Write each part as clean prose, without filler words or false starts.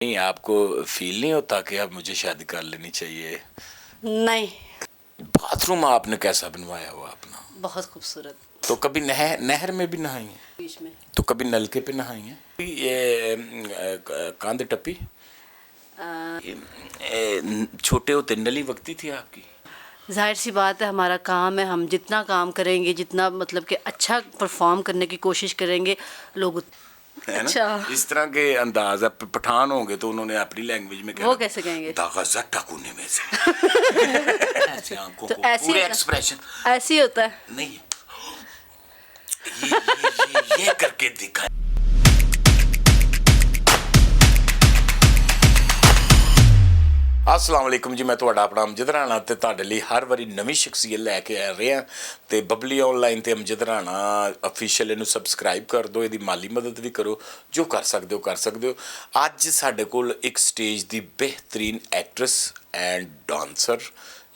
नहीं, आपको फील नहीं होता कि अब मुझे शादी कर लेनी चाहिए? नहीं। बाथरूम आपने कैसा बनवाया हुआ अपना? बहुत खूबसूरत। तो कभी नहर में भी नहाई हैं? बीच में। तो कभी नलके पे नहाई हैं? ये कांध टप्पी छोटे होते नली वक्ती थी आपकी? जाहिर सी बात है, हमारा काम है, हम जितना काम करेंगे, जितना मतलब कि अच्छा परफॉर्म करने की कोशिश करेंगे, लोग है ना? अच्छा। इस तरह के अंदाज है। पठान होंगे तो उन्होंने अपनी लैंग्वेज में वो कैसे कहेंगे? दागज़ा टकूने में से ऐसे आंखों तो को ऐसे पूरे ही एक्सप्रेशन ऐसे ही होता है। नहीं, ये करके दिखा। अस्सलाम वालेकुम जी, मैं ਤੁਹਾਡਾ ਆਪਣਾ ਅਮਜਦ ਰਾਣਾ ਤੇ ਤੁਹਾਡੇ ਲਈ ਹਰ ਵਾਰੀ ਨਵੀਂ ਸ਼ਖਸੀਅਤ ਲੈ ਕੇ ਆ ਰਹੇ ਹਾਂ ਤੇ ਬਬਲੀ ਆਨਲਾਈਨ ਤੇ ਅਮਜਦ ਰਾਣਾ ਅਫੀਸ਼ੀਅਲ ਇਹਨੂੰ ਸਬਸਕ੍ਰਾਈਬ ਕਰ ਦਿਓ, ਇਹਦੀ ਮਾਲੀ ਮਦਦ ਵੀ ਕਰੋ, ਜੋ ਕਰ ਸਕਦੇ ਹੋ ਕਰ ਸਕਦੇ ਹੋ। ਅੱਜ ਸਾਡੇ ਕੋਲ ਇੱਕ ਸਟੇਜ ਦੀ ਬਿਹਤਰੀਨ ਐਕਟਰੈਸ ਐਂਡ ਡਾਂਸਰ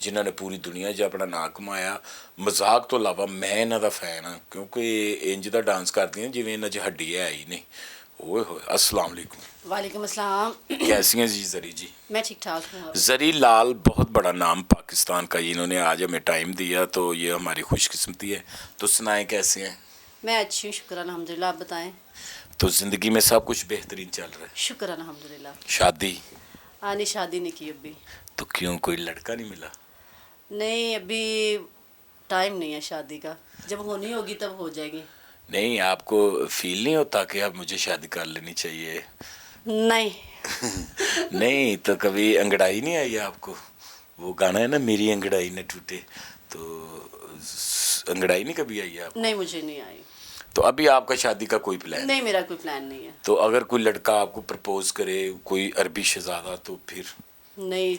ਜਿਨ੍ਹਾਂ ਨੇ ਪੂਰੀ ਦੁਨੀਆ 'ਚ ਆਪਣਾ ਨਾਂ ਕਮਾਇਆ। ਮਜ਼ਾਕ ਤੋਂ ਇਲਾਵਾ ਮੈਂ ਇਹਨਾਂ ਦਾ ਫੈਨ ਹਾਂ ਕਿਉਂਕਿ ਇੰਜ ਦਾ ਡਾਂਸ ਕਰਦੀਆਂ ਜਿਵੇਂ ਇਹਨਾਂ 'ਚ ਹੱਡੀ ਹੈ ਹੀ ਨਹੀਂ। ओए हो, अस्सलाम वालेकुम। वालेकुम अस्सलाम। कैसी हैं जी जरी जी? मैं ठीक ठाक हूँ। जरी लाल बहुत बड़ा नाम पाकिस्तान का, इन्होंने आज हमें टाइम दिया तो ये हमारी खुशकिस्मती है। तो सुनाएं कैसे हैं? मैं अच्छी हूँ, शुक्र अल्हम्दुलिल्लाह। आप बताएं। तो ज़िंदगी में सब कुछ बेहतरीन चल रहा है? शुक्र अल्हम्दुलिल्लाह। शादी? नहीं, शादी नहीं की अभी। तो क्यों, कोई लड़का नहीं मिला? नहीं, अभी टाइम नहीं है शादी का, जब होनी होगी तब हो जाएगी। नहीं, आपको फील नहीं होता कि अब मुझे शादी कर लेनी चाहिए? नहीं। नहीं, तो कभी अंगड़ाई नहीं आई आपको? वो गाना है ना, मेरी अंगड़ाई न टूटे, तो अंगड़ाई नहीं कभी आई आपको? नहीं, मुझे नहीं आई। तो अभी आपका शादी का कोई प्लान? नहीं, मेरा कोई प्लान नहीं है। तो अगर कोई लड़का आपको प्रपोज करे, कोई अरबी शहजादा, तो फिर? नहीं,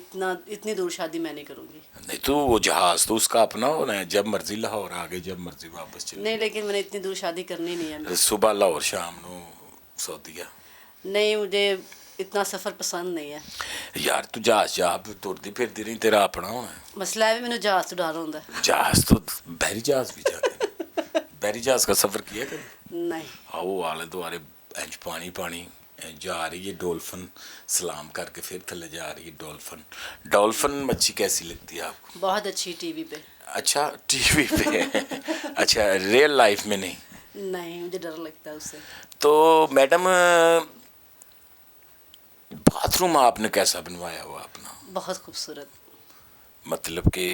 इतनी दूर शादी मैं नहीं करूँगी। नहीं, तो वो जहाज़ तो उसका अपना होना है, जब मर्जी लाहौर आ गए, जब मर्जी वापस चले। नहीं, लेकिन मैंने इतनी दूर शादी करनी नहीं है। सुबह लाहौर, शाम को सऊदीया। नहीं, मुझे इतना सफ़र पसंद नहीं है यार। तू जहाज जहाज तुरती फिरती नहीं, तेरा अपना होना है। मसला है भी, मैंने जहाज तो डर होता है। जहाज तो बहरी जहाज भी जाते हैं। बहरी जहाज का सफ़र किया कभी? नहीं। आओ आले दुआरे इंज पानी पानी जा रही है डॉल्फिन, सलाम करके फिर थले जा रही है डॉल्फिन। डॉल्फिन मच्छी कैसी लगती है आपको? बहुत अच्छी, टीवी पे। अच्छा, टीवी पे। अच्छा, रियल लाइफ में नहीं? नहीं, मुझे डर लगता है उससे। तो मैडम, बाथरूम आपने कैसा बनवाया हुआ अपना? बहुत खूबसूरत। मतलब कि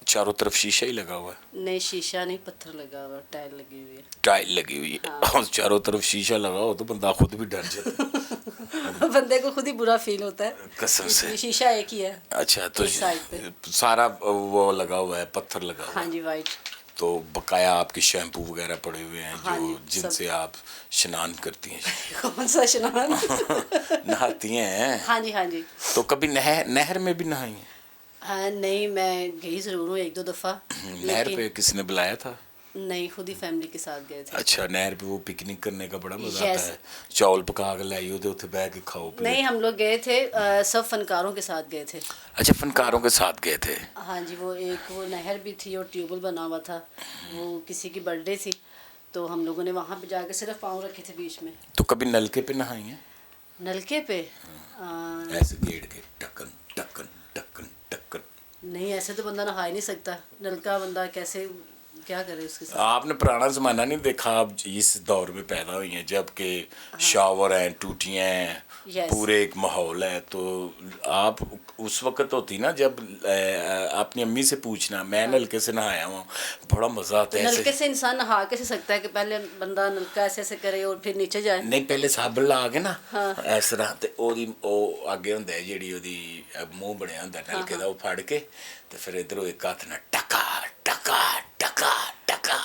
चारों तरफ शीशा ही लगा हुआ है? नहीं, शीशा नहीं, पत्थर लगा हुआ, टाइल लगी हुई है। टाइल लगी हुई है? हाँ। चारों तरफ शीशा लगा हो तो बंदा खुद भी डर जाता है। बंदे को खुद ही बुरा फील होता है। कसम से। शीशा एक ही है। अच्छा, तो इस साइड पे सारा वो लगा हुआ है, पत्थर लगा हुआ हाँ है। जी, वाइट। तो बकाया आपके शैम्पू वगैरह पड़े हुए हैं हाँ जो जी, जिनसे आप स्नान करती हैं? कौन सा स्नान? नहाती हैं? हाँ जी, हाँ जी। तो कभी नहर में भी नहाई हैं? हाँ, नहीं, मैं गई ज़रूर हूँ एक दो दफ़ा। नहर पे किसने बुलाया था? नहीं, खुद ही फैमिली के साथ गए थे। अच्छा, नहर पे वो पिकनिक करने का बड़ा मजा Yes. आता है, चावल पका के लाई होते उथे बह के खाओ पियो। नहीं, हम लोग गए थे, सब फनकारों के साथ गए थे। अच्छा, फनकारों के साथ गए थे? हाँ जी, वो नहर भी थी और ट्यूबवेल बना हुआ था। वो किसी की बर्थडे थी तो हम लोगों ने वहाँ पे जाके सिर्फ पाँव रखे थे बीच में। तो कभी नलके पे नहाई हैं? नलके पे? ऐसे गेड़ के टकन टकन टकन टकन? नहीं, ऐसे तो बंदा नहा ही नहीं सकता। नलका बंदा कैसे, क्या करे उसके साथ? आपने पुराना ज़माना नहीं देखा? आप इस दौर में पैदा हुई हैं जबकि शावर हैं, टूटियाँ हैं, Yes. पूरे एक माहौल है। तो आप उस वक़्त होती ना जब अपनी अम्मी से पूछना, मैं नलके से नहाया हूँ, बड़ा मज़ा आता है। नलके से इंसान नहा कैसे सकता है कि पहले बंदा नलका ऐसे ऐसे करे और फिर नीचे जाए? नहीं, पहले साबन ला के ना हाँ। इस तरह ते ओदी ओ आगे हुंदा है जेड़ी ओदी मूंह बनया हुंदा नलके दा, वो फड़ के ते फिर इधरों एक हाथ ना टका टका टका टका,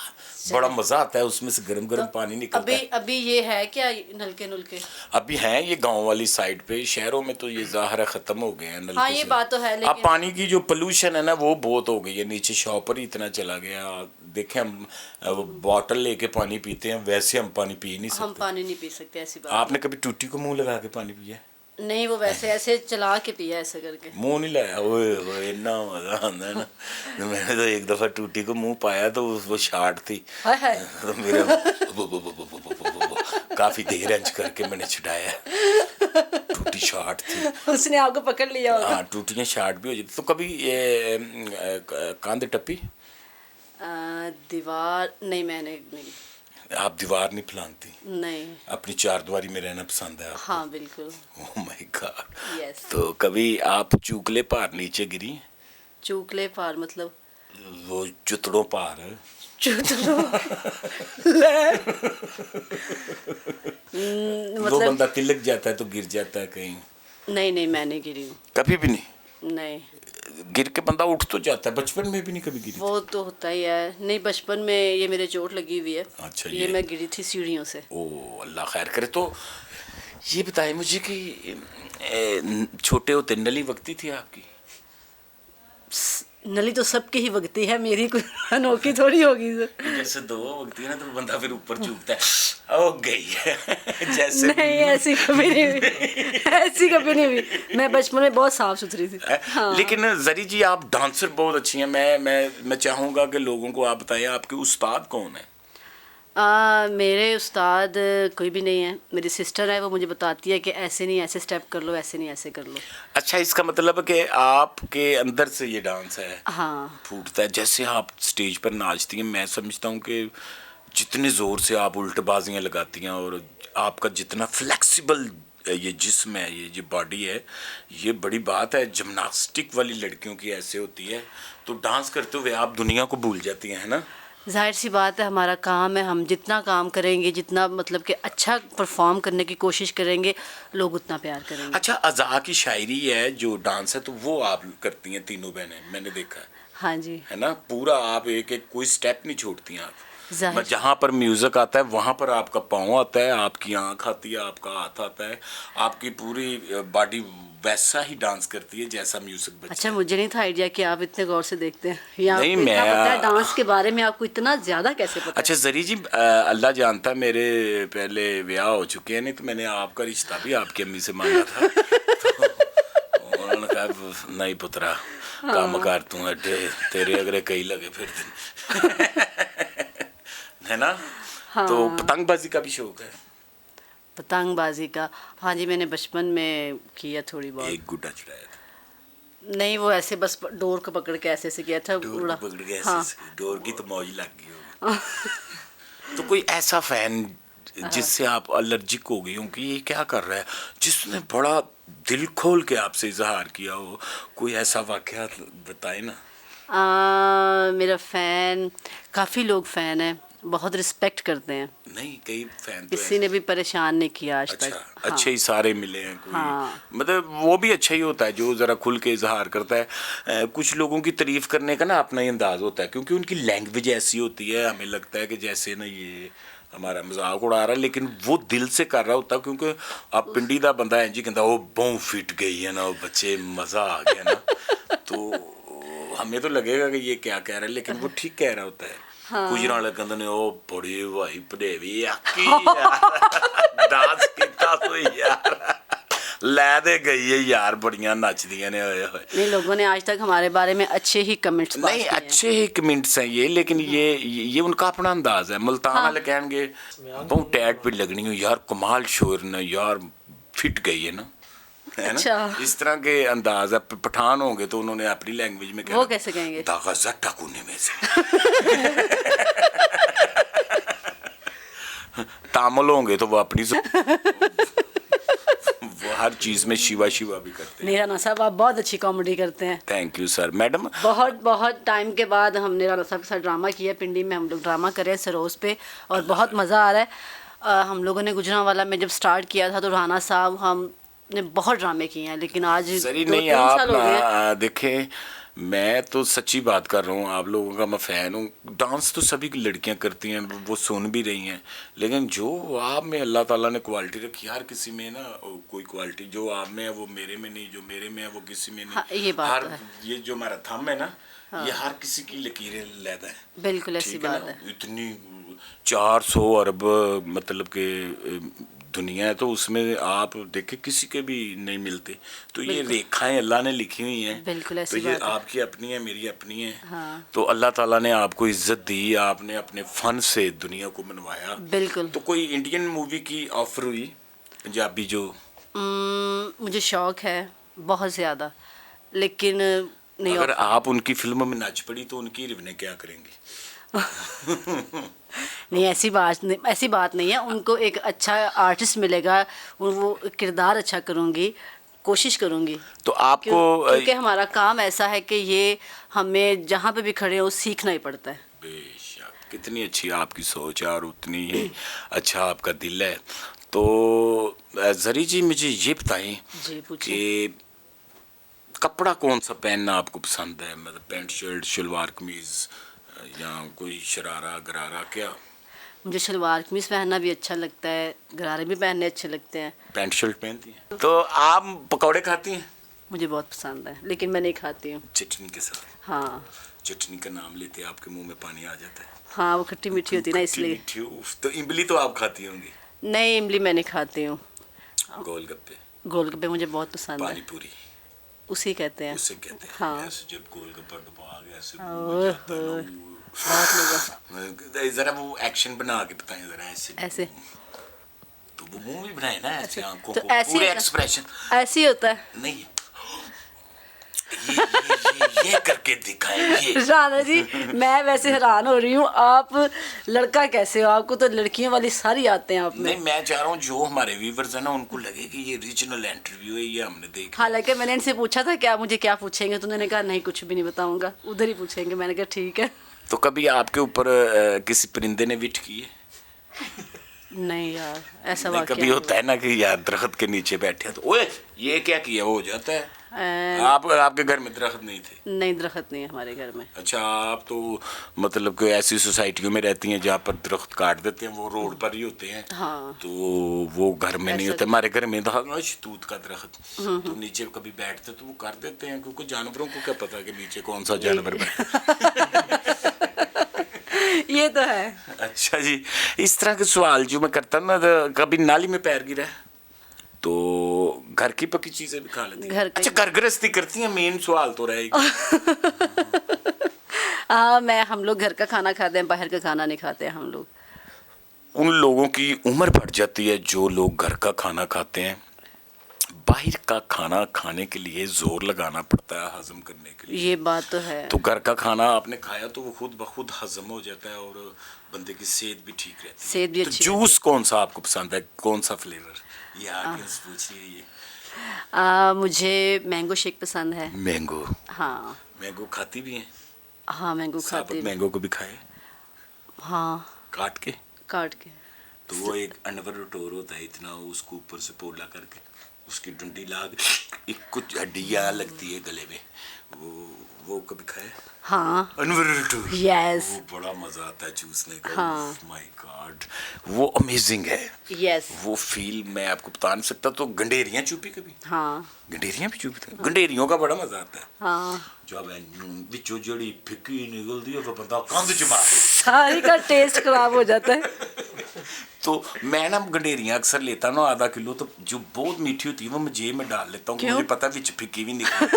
बड़ा मजा आता है उसमें से गरम गरम पानी निकलता है। अभी ये है क्या नलके नुलके? अभी हैं ये गांव वाली साइड पे, शहरों में तो ये ज़ाहिर है ख़त्म हो गए हैं नलके हाँ, ये से। बात तो है, अब लेकिन पानी की जो पोल्यूशन है ना वो बहुत हो गई है, नीचे शॉपर ही इतना चला गया। देखें, हम बॉटल लेके पानी पीते हैं, वैसे हम पानी पी नहीं हम सकते। पानी नहीं पी सकते, ऐसी बात। आपने कभी टूटी को मुंह लगा के पानी पिया? नहीं, वो वैसे ऐसे चला के पिया, ऐसे करके। मुंह नहीं लाया? ओए ओए, इतना मजा आता है ना। मैंने तो एक दफ़ा टूटी को मुंह पाया तो वो शार्ट थी, हाय हाय। तो मेरा काफ़ी देर अंज करके मैंने छुटाया। टूटी शार्ट थी, उसने आपको पकड़ लिया होगा। हाँ टूटियाँ शार्ट भी हो जाती। तो कभी ये कांध टप्पी? दीवार नहीं, मैंने नहीं। आप दीवार नहीं फलांगती, नहीं। अपनी चारदीवारी में रहना पसंद है आपको? हाँ बिल्कुल। Oh my God. यस। तो कभी आप चूकले पार नीचे गिरी? चूकले पार मतलब? वो जुतड़ों पार। वो मतलब बंदा तिलक जाता है तो गिर जाता है कहीं? नहीं नहीं, मैं नहीं गिरी हूँ। कभी भी नहीं? नहीं। गिर के बंदा उठ तो जाता है, बचपन में भी नहीं कभी गिरी? वो तो होता ही है। नहीं, बचपन में ये मेरे चोट लगी हुई है। अच्छा, ये मैं गिरी थी सीढ़ियों से। ओ अल्लाह खैर करे। तो ये बताइए मुझे कि छोटे होते नली वक्ती थी आपकी? नली तो सबकी ही वगती है, मेरी कोई अनोखी थोड़ी होगी। जैसे दो वक्ती है ना तो बंदा फिर ऊपर चूकता है, ओ गई है जैसे। नहीं, ऐसी कभी नहीं हुई, ऐसी कभी नहीं हुई। मैं बचपन में बहुत साफ सुथरी थी। हाँ। लेकिन जरी जी आप डांसर बहुत अच्छी हैं। मैं चाहूँगा कि लोगों को आप बताइए आपके उस्ताद कौन है? मेरे उस्ताद कोई भी नहीं है। मेरी सिस्टर है, वो मुझे बताती है कि ऐसे नहीं ऐसे स्टेप कर लो, ऐसे नहीं ऐसे कर लो। अच्छा, इसका मतलब है कि आपके अंदर से ये डांस है? हाँ। फूटता है जैसे आप स्टेज पर नाचती हैं। मैं समझता हूँ कि जितने ज़ोर से आप उल्टबाजियाँ लगाती हैं और आपका जितना फ्लेक्सिबल ये जिस्म है, ये जो बॉडी है, ये बड़ी बात है। जिम्नास्टिक वाली लड़कियों की ऐसे होती है, तो डांस करते हुए आप दुनिया को भूल जाती हैं, है ना? जाहिर सी बात है, हमारा काम है। हम जितना काम करेंगे, जितना मतलब कि अच्छा परफॉर्म करने की कोशिश करेंगे, लोग उतना प्यार करेंगे। अच्छा, अज़ा की शायरी है जो डांस है, तो वो आप करती हैं तीनों बहनें, मैंने देखा है। हाँ जी। है ना? पूरा आप एक एक कोई स्टेप नहीं छोड़ती आप। जाहिर। जहाँ पर म्यूज़िक आता है वहाँ पर आपका पाँव आता है, आपकी आँख आती है, आपका हाथ आता है, आपकी पूरी बॉडी वैसा ही डांस करती है जैसा म्यूज़िक बजता अच्छा, है। मुझे नहीं था आइडिया कि आप इतने गौर से देखते हैं। या नहीं, आपको इतना मैं पता है डांस के बारे में, आपको इतना ज़्यादा कैसे पता है? अच्छा जरी जी, अल्लाह जानता है मेरे पहले ब्याह हो चुके हैं, नहीं तो मैंने आपका रिश्ता भी आपकी अम्मी से मांगा था। तो उन्होंने कहा नहीं पुत्रा, काम कर तू अड्डे, तेरे अगरे कई लगे फिर है ना? हाँ। तो पतंगबाजी का भी शौक है? पतंगबाजी का, हाँ जी, मैंने बचपन में किया थोड़ी बहुत। एक गुड्डा चढ़ाया था? नहीं, वो ऐसे बस डोर को पकड़ के ऐसे किया था। डोर उड़ा। को पकड़ के ऐसे हाँ। डोर की तो मौज लग गई होगी। तो कोई ऐसा फैन जिससे आप एलर्जिक हो गई हो कि ये क्या कर रहा है, जिसने बड़ा दिल खोल के आपसे इजहार किया हो, कोई ऐसा वाकया बताए ना। मेरा फ़ैन, काफ़ी लोग फ़ैन हैं, बहुत रिस्पेक्ट करते हैं। नहीं, कई फैन तो किसी ने भी परेशान नहीं किया आज अच्छा, तक। अच्छे ही सारे मिले हैं कोई। हाँ। मतलब वो भी अच्छा ही होता है जो ज़रा खुल के इजहार करता है। कुछ लोगों की तारीफ़ करने का ना अपना ही अंदाज़ होता है, क्योंकि उनकी लैंग्वेज ऐसी होती है, हमें लगता है कि जैसे ना ये हमारा मजाक उड़ा रहा है, लेकिन वो दिल से कर रहा होता है। क्योंकि आप पिंडी का बंदा है जी कहता वो बहु फिट गई है ना, वो बच्चे मज़ा आ गया ना। तो हमें तो लगेगा कि ये क्या कह रहा है, लेकिन वो ठीक कह रहा होता है। हाँ। कुछ ना कहते ने ओ बड़ी भाई पड़ेवी आकी यार डांस किता तो यार लै दे गई है यार, बड़ियां नचदियां ने होए होए। नहीं, लोगों ने आज तक हमारे बारे में अच्छे ही कमेंट्स पास नहीं, किए हैं। अच्छे ही कमेंट्स हैं ये, लेकिन ये उनका अपना अंदाज है। मुल्तान वाले कहेंगे बहुत टैट पे लगनी हो यार, कमाल शोर ने यार, फिट गई है ना, है ना? अच्छा। इस तरह के अंदाज है। पठान होंगे तो उन्होंने अपनी लैंग्वेज में वो कैसे कहेंगे? दागा टाकूने में से तामिल होंगे तो वो अपनी वो हर चीज़ में शिवा शिवा भी करते हैं। राना साहब, आप बहुत अच्छी कॉमेडी करते हैं। Thank you sir. मैडम, बहुत बहुत टाइम के बाद हमने राना साहब के साथ ड्रामा किया। पिंडी में हम लोग ड्रामा कर रहे हैं सरोज पे, और बहुत मज़ा आ रहा है। हम लोगों ने गुजरांवाला में जब स्टार्ट किया था तो राना साहब हमने बहुत ड्रामे किए हैं, लेकिन आज सरी 2-3 नहीं, आप साल हो गए। ना देखें, मैं तो सच्ची बात कर रहा हूँ, आप लोगों का मैं फ़ैन हूँ। डांस तो सभी की लड़कियाँ करती हैं, वो सुन भी रही हैं, लेकिन जो आप में अल्लाह ताला ने क्वालिटी रखी, हर किसी में ना कोई क्वालिटी जो आप में है वो मेरे में नहीं, जो मेरे में है वो किसी में नहीं। हाँ, ये बात हर तो है। ये जो हमारा थंब है ना, ये हर किसी की लकीरें लैदा है। बिल्कुल ऐसी ठीक है बात ना? है। इतनी 400 अरब मतलब के दुनिया है, तो उसमें आप देखें किसी के भी नहीं मिलते। तो ये रेखाएं अल्लाह ने लिखी हुई हैं। बिल्कुल तो ऐसी ये बात है। आपकी अपनी है, मेरी अपनी है। हाँ। तो अल्लाह ताला ने आपको इज्जत दी, आपने अपने फन से दुनिया को मनवाया। बिल्कुल। तो कोई इंडियन मूवी की ऑफर हुई पंजाबी जो मुझे शौक़ है बहुत ज़्यादा, लेकिन नहीं अगर आप उनकी फिल्म में नाच पड़ी तो उनकी रिवने क्या करेंगी? नहीं, ऐसी बात नहीं है। उनको एक अच्छा आर्टिस्ट मिलेगा, वो किरदार अच्छा करूँगी, कोशिश करूँगी। तो आपको क्योंकि हमारा काम ऐसा है कि ये हमें जहाँ पे भी खड़े हो सीखना ही पड़ता है। बेशक, कितनी अच्छी आपकी सोच है और उतनी ही अच्छा आपका दिल है। तो जरी जी मुझे ये बताएं जी पूछिए। कि कपड़ा कौन सा पहनना आपको पसंद है? मतलब पैंट शर्ट, शलवार कमीज या कोई शरारा गरारा क्या? मुझे शलवार कमीज़ पहनना भी अच्छा लगता है, गरारे भी पहनने अच्छे लगते हैं। पैंट शर्ट पहनती हैं? तो आप पकौड़े खाती हैं? मुझे बहुत पसंद है, लेकिन मैं नहीं खाती हूँ। चटनी के साथ? हाँ चटनी का नाम लेते आपके मुंह में पानी आ जाता है। हाँ, वो खट्टी मीठी होती है ना, खट्टी इसलिए। मीठी, उफ, तो इमली तो आप खाती होंगी? नहीं, इमली मैं नहीं खाती हूँ। गोलगप्पे, गोलगप्पे मुझे बहुत पसंद है। पानी पूरी उसी कहते हैं। उसे कहते हैं। हाँ। ऐसे जब गोलगप्पा डुबा के ऐसे ओह, बहुत मज़ा। जरा वो एक्शन बना के बताएं जरा ऐसे। ऐसे तो वो मुंह भी बनाए ना ऐसे, आंखों तो को ऐसे पूरे होता- एक्सप्रेशन। ऐसे ही होता है। नहीं, ये करके दिखाएं ये। राणा जी, मैं वैसे हैरान हो रही हूँ, आप लड़का कैसे हो? आपको तो लड़कियों वाली सारी आते हैं आप में। नहीं, मैं चाह रहा हूँ जो हमारे व्यूवर्स है ना उनको लगे कि ये रीजनल इंटरव्यू है, ये हमने देखा। हालांकि मैंने इनसे पूछा था कि आप मुझे क्या पूछेंगे, तो उन्होंने कहा नहीं कुछ भी नहीं बताऊंगा, उधर ही पूछेंगे। मैंने कहा ठीक है। तो कभी आपके ऊपर किसी परिंदे ने विट की है? नहीं यार, ऐसा नहीं, वाकया कभी होता है ना कि यार दरख्त के नीचे बैठे तो ओए ये क्या किया, वो हो जाता है। आपके घर में दरख्त नहीं थे? नहीं, दरख्त नहीं है हमारे घर में। अच्छा, आप तो मतलब कि ऐसी सोसाइटियों में रहती हैं जहाँ पर दरख्त काट देते हैं, वो रोड पर ही होते हैं। हाँ। तो वो घर में नहीं ऐसा- होते। हमारे घर में था ना शतूत का दरख्त, तो नीचे कभी बैठते तो वो कर देते हैं, क्योंकि जानवरों को क्या पता कि नीचे कौन सा जानवर बैठा। ये तो है। अच्छा जी, इस तरह के सवाल जो मैं करता ना, तो कभी नाली में पैर गिरा है? तो घर की पकी चीजें भी खा लेती हैं? घर की- अच्छा, घर गृहस्थी करती हैं, मेन सवाल तो रहेगा। हाँ, हम लोग घर का खाना खाते हैं, बाहर का खाना नहीं खाते हैं हम लोग। उन लोगों की उम्र बढ़ जाती है जो लोग घर का खाना खाते हैं। बाहर का खाना खाने के लिए जोर लगाना पड़ता है हजम करने के लिए। ये बात तो है। तो घर का खाना आपने खाया तो वो खुद ब खुद हजम हो जाता है और बंदे की सेहत भी ठीक रहती है। सेहत भी तो अच्छी जूस कौन सा आपको पसंद है, कौन सा फ्लेवर? ये ऑडियंस पूछ रही है ये। मुझे मैंगो शेक पसंद है। मैंगो? हाँ मैंगो खाती भी हैं? हाँ, मैंगो साबुत खाती हूँ। मैंगो को भी खाए हाँ, काट के? काट के। तो वो एक अनवर टोर होता है इतना, उसको ऊपर से पोला करके उसकी डंडी लाग एक कुछ हड्डियाँ लगती है गले में, वो कभी खाए? हाँ। अनवर टोर, यस। वो बड़ा मजा आता है चूसने का। हाँ। माय गॉड, वो अमेजिंग है। यस। वो फील मैं आपको बता नहीं सकता। तो गंडेरियाँ चूपी कभी? हाँ गंडेरियाँ भी चूपते हैं? गंडेरियों का बड़ा मजा आता है। हाँ, जब बिचो जड़ी फिक्की निकलती है तो बंदा कंध च मार। सारी का टेस्ट खराब हो जाता है। तो मैं ना गंडेरियाँ अक्सर लेता ना आधा किलो, तो जो बहुत मीठी होती है वो मैं जेब में डाल लेता हूँ, मुझे पता विच फिक्की भी निकली।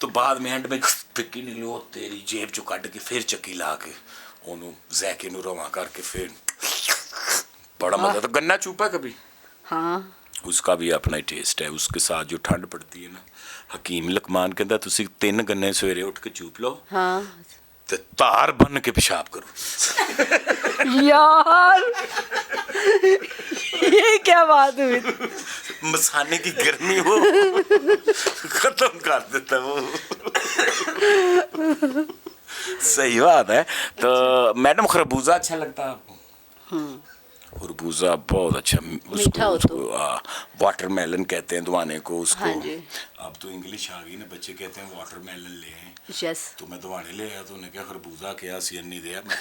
तो बाद में एंड में फिक्की निकली, वो तेरी जेब चो कट के फिर चक्की ला के ओनू जैके नू रवा करके फिर बड़ा मजा। तो गन्ना चूपा कभी? हाँ, उसका भी अपना ही टेस्ट है। उसके साथ जो ठंड पड़ती है ना, हकीम लकमान कहता तुसी 3 गन्ने सवेरे उठ के चूप लो हाँ। ते तार बन के पेशाब करो। यार, ये क्या बात हुई? मसाने की गर्मी हो खत्म कर देता वो। सही बात है। तो मैडम, खरबूजा अच्छा लगता है आपको? खरबूजा बहुत अच्छा। मीठा हो तो। वाटरमेलन कहते हैं दवाने को उसको। हाँ जी। अब तो इंग्लिश आ गई ना, बच्चे कहते हैं वाटरमेलन ले आए। यस। तो मैं दवाने ले आया तो उन्हें क्या खरबूजा क्या सीन नहीं दिया मैं।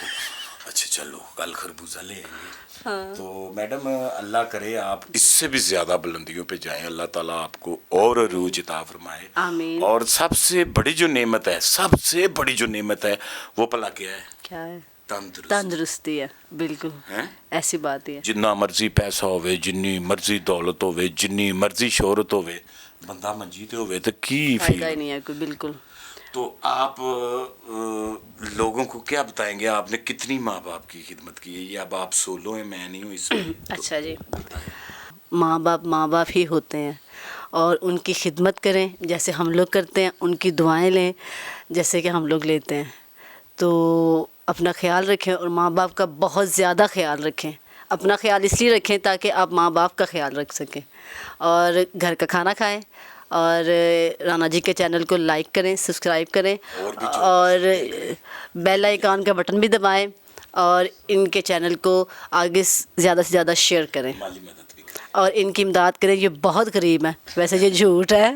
अच्छा चलो कल खरबूजा ले आएंगे। हाँ। तो मैडम, अल्लाह करे आप इससे भी ज्यादा बुलंदियों पे जाएं, अल्लाह ताला आपको और अरूज अता फरमाए। आमीन। और सबसे बड़ी जो नेमत है, सबसे बड़ी जो नेमत है वो भला क्या है? क्या है? तंदुरुस्त। तंदुरुस्ती है, बिल्कुल हैं? ऐसी बात ही है। जिन्ना मर्जी पैसा होवे, जिन्नी मर्जी दौलत होवे, जिन्नी मर्जी शोहरत होवे, बंदा मंजी ते होवे तो की फायदा ही फील। नहीं है कोई, बिल्कुल। تو آپ لوگوں کو کیا بتائیں گے، آپ نے کتنی ماں باپ کی خدمت کی ہے، یا اب آپ سولو ہیں، میں نہیں ہوں اس میں؟ اچھا جی، ماں باپ ہی ہوتے ہیں، اور ان کی خدمت کریں جیسے ہم لوگ کرتے ہیں، ان کی دعائیں لیں جیسے کہ ہم لوگ لیتے ہیں، تو اپنا خیال رکھیں اور ماں باپ کا بہت زیادہ خیال رکھیں. اپنا خیال اس لیے رکھیں تاکہ آپ ماں باپ کا خیال رکھ سکیں، اور گھر کا کھانا کھائیں، اور رانا جی کے چینل کو لائک کریں، سبسکرائب کریں، اور بھی جو اور کر سکتے ہیں کریں. بیل آئیکن کا بٹن بھی دبائیں، اور ان کے چینل کو آگے زیادہ سے زیادہ شیئر کریں، مالی مدد بھی کریں. اور ان کی امداد کریں. یہ بہت غریب ہیں، ویسے یہ جھوٹ ہے.